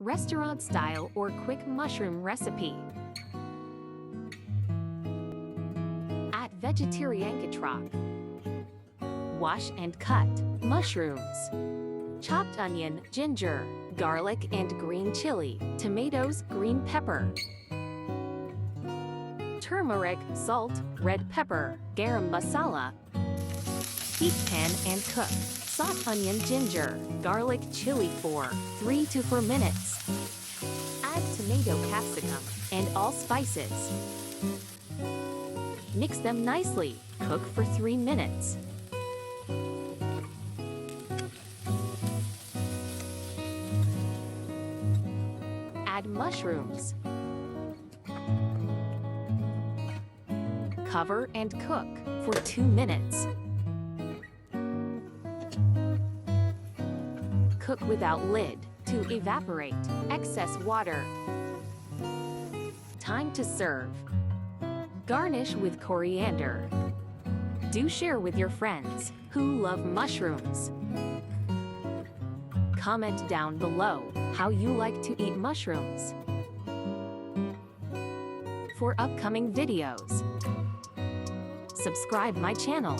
Restaurant style or quick mushroom recipe. At Vegetariankatrok. Wash and cut mushrooms, chopped onion, ginger, garlic and green chili, tomatoes, green pepper, turmeric, salt, red pepper, garam masala. Heat pan and cook. Sauce onion, ginger, garlic, chili for 3 to 4 minutes. Add tomato, capsicum, and all spices. Mix them nicely. Cook for 3 minutes. Add mushrooms. Cover and cook for 2 minutes. Cook without lid to evaporate excess water. Time to serve. Garnish with coriander. Do share with your friends who love mushrooms. Comment down below how you like to eat mushrooms. For upcoming videos, subscribe my channel.